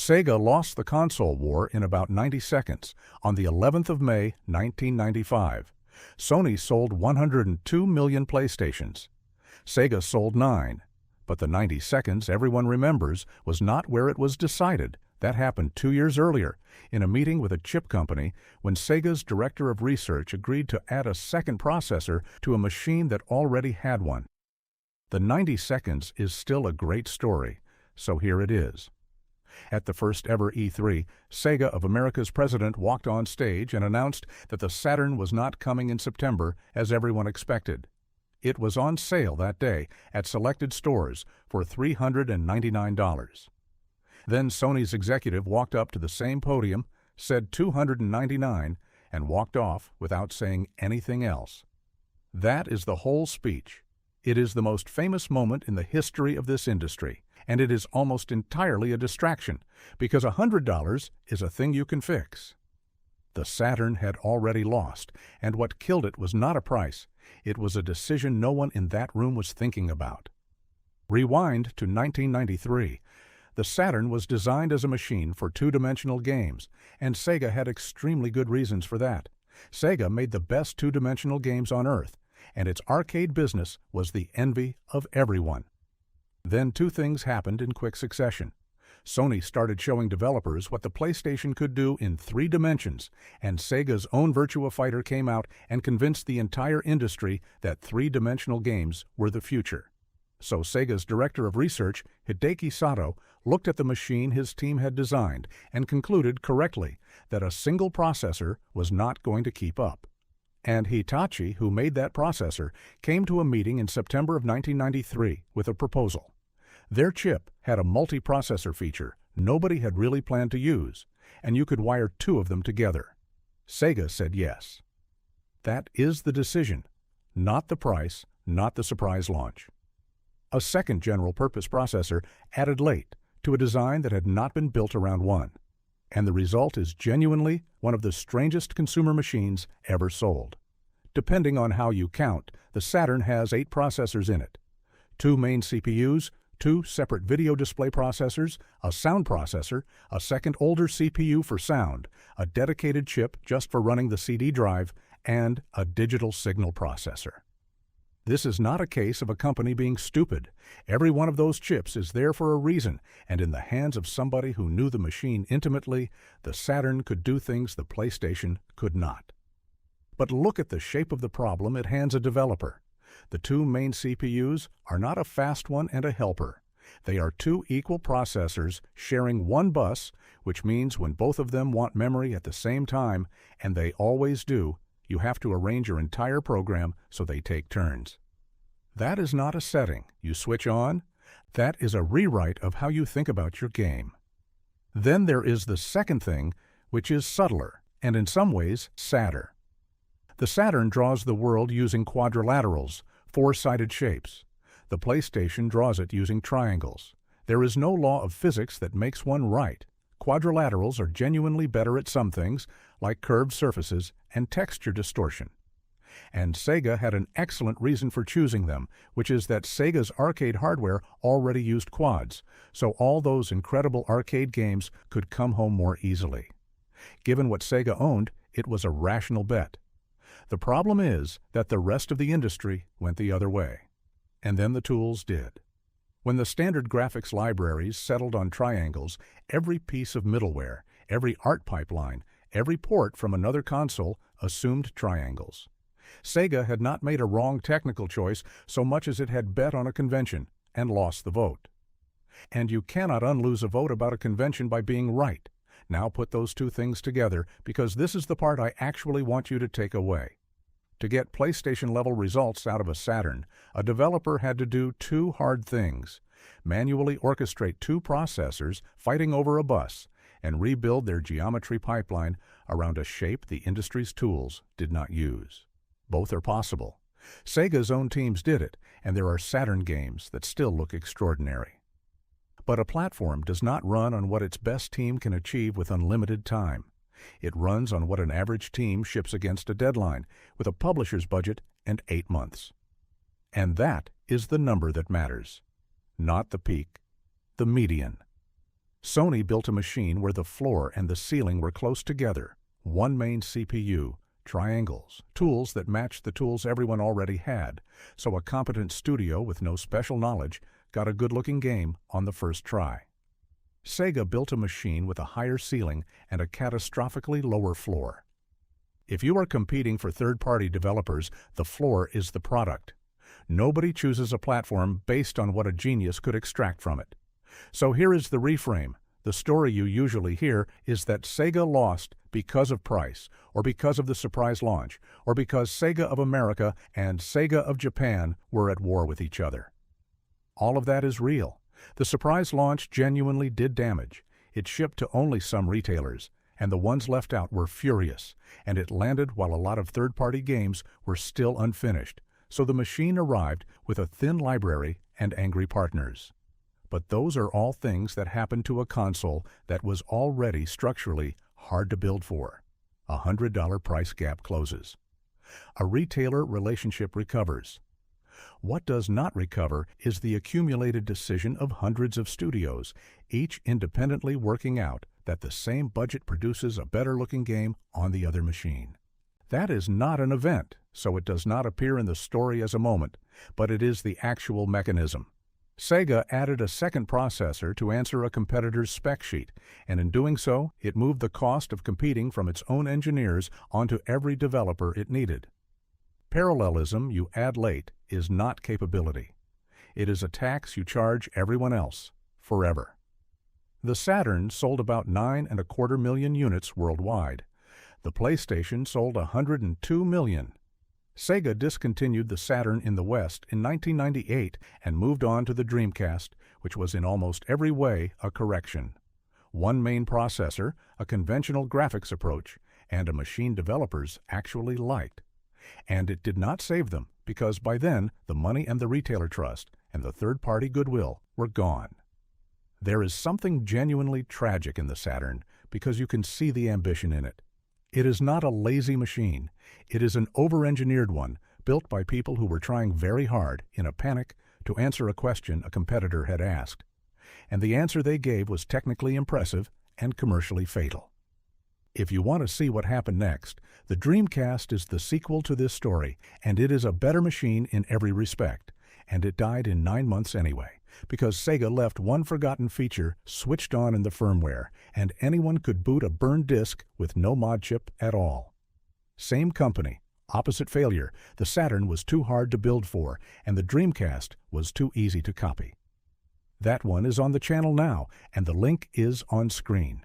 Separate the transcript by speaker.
Speaker 1: Sega lost the console war in about 90 seconds on the 11th of May, 1995. Sony sold 102 million PlayStations. Sega sold 9. But the 90 seconds everyone remembers was not where it was decided. That happened 2 years earlier, in a meeting with a chip company, when Sega's director of research agreed to add a second processor to a machine that already had one. The 90 seconds is still a great story, so here it is. At the first ever E3, Sega of America's president walked on stage and announced that the Saturn was not coming in September as everyone expected. It was on sale that day at selected stores for $399. Then Sony's executive walked up to the same podium, said $299, and walked off without saying anything else. That is the whole speech. It is the most famous moment in the history of this industry, and it is almost entirely a distraction, because $100 is a thing you can fix. The Saturn had already lost, and what killed it was not a price. It was a decision no one in that room was thinking about. Rewind to 1993. The Saturn was designed as a machine for two-dimensional games, and Sega had extremely good reasons for that. Sega made the best two-dimensional games on Earth, and its arcade business was the envy of everyone. Then two things happened in quick succession. Sony started showing developers what the PlayStation could do in 3 dimensions, and Sega's own Virtua Fighter came out and convinced the entire industry that 3-dimensional games were the future. So Sega's director of research, Hideki Sato, looked at the machine his team had designed and concluded correctly that a single processor was not going to keep up. And Hitachi, who made that processor, came to a meeting in September of 1993 with a proposal. Their chip had a multi-processor feature nobody had really planned to use, and you could wire 2 of them together. Sega said yes. That is the decision, not the price, not the surprise launch. A second general-purpose processor added late to a design that had not been built around one, and the result is genuinely one of the strangest consumer machines ever sold. Depending on how you count, the Saturn has 8 processors in it. 2 main CPUs, 2 separate video display processors, a sound processor, a second older CPU for sound, a dedicated chip just for running the CD drive, and a digital signal processor. This is not a case of a company being stupid. Every one of those chips is there for a reason, and in the hands of somebody who knew the machine intimately, the Saturn could do things the PlayStation could not. But look at the shape of the problem it hands a developer. The 2 main CPUs are not a fast one and a helper. They are 2 equal processors sharing one bus, which means when both of them want memory at the same time, and they always do, you have to arrange your entire program so they take turns. That is not a setting you switch on. That is a rewrite of how you think about your game. Then there is the second thing, which is subtler, and in some ways sadder. The Saturn draws the world using quadrilaterals, 4-sided shapes. The PlayStation draws it using triangles. There is no law of physics that makes one right. Quadrilaterals are genuinely better at some things, like curved surfaces and texture distortion. And Sega had an excellent reason for choosing them, which is that Sega's arcade hardware already used quads, so all those incredible arcade games could come home more easily. Given what Sega owned, it was a rational bet. The problem is that the rest of the industry went the other way. And then the tools did. When the standard graphics libraries settled on triangles, every piece of middleware, every art pipeline, every port from another console assumed triangles. Sega had not made a wrong technical choice so much as it had bet on a convention and lost the vote. And you cannot unlose a vote about a convention by being right. Now put those 2 things together, because this is the part I actually want you to take away. To get PlayStation-level results out of a Saturn, a developer had to do 2 hard things: manually orchestrate 2 processors fighting over a bus, and rebuild their geometry pipeline around a shape the industry's tools did not use. Both are possible. Sega's own teams did it, and there are Saturn games that still look extraordinary. But a platform does not run on what its best team can achieve with unlimited time. It runs on what an average team ships against a deadline, with a publisher's budget and 8 months. And that is the number that matters. Not the peak, the median. Sony built a machine where the floor and the ceiling were close together. One main CPU, triangles, tools that matched the tools everyone already had, so a competent studio with no special knowledge got a good-looking game on the first try. Sega built a machine with a higher ceiling and a catastrophically lower floor. If you are competing for third-party developers, the floor is the product. Nobody chooses a platform based on what a genius could extract from it. So here is the reframe. The story you usually hear is that Sega lost because of price, or because of the surprise launch, or because Sega of America and Sega of Japan were at war with each other. All of that is real. The surprise launch genuinely did damage. It shipped to only some retailers, and the ones left out were furious, and it landed while a lot of third-party games were still unfinished, so the machine arrived with a thin library and angry partners. But those are all things that happened to a console that was already structurally hard to build for. A $100 price gap closes. A retailer relationship recovers. What does not recover is the accumulated decision of hundreds of studios, each independently working out that the same budget produces a better-looking game on the other machine. That is not an event, so it does not appear in the story as a moment, but it is the actual mechanism. Sega added a second processor to answer a competitor's spec sheet, and in doing so, it moved the cost of competing from its own engineers onto every developer it needed. Parallelism you add late is not capability. It is a tax you charge everyone else, forever. The Saturn sold about 9.25 million units worldwide. The PlayStation sold 102 million. Sega discontinued the Saturn in the West in 1998 and moved on to the Dreamcast, which was in almost every way a correction. One main processor, a conventional graphics approach, and a machine developers actually liked. And it did not save them, because by then the money and the retailer trust and the third-party goodwill were gone. There is something genuinely tragic in the Saturn because you can see the ambition in it. It is not a lazy machine. It is an over-engineered one built by people who were trying very hard, in a panic, to answer a question a competitor had asked. And the answer they gave was technically impressive and commercially fatal. If you want to see what happened next, the Dreamcast is the sequel to this story, and it is a better machine in every respect. And it died in 9 months anyway, because Sega left one forgotten feature switched on in the firmware, and anyone could boot a burned disk with no mod chip at all. Same company, opposite failure. The Saturn was too hard to build for, and the Dreamcast was too easy to copy. That one is on the channel now, and the link is on screen.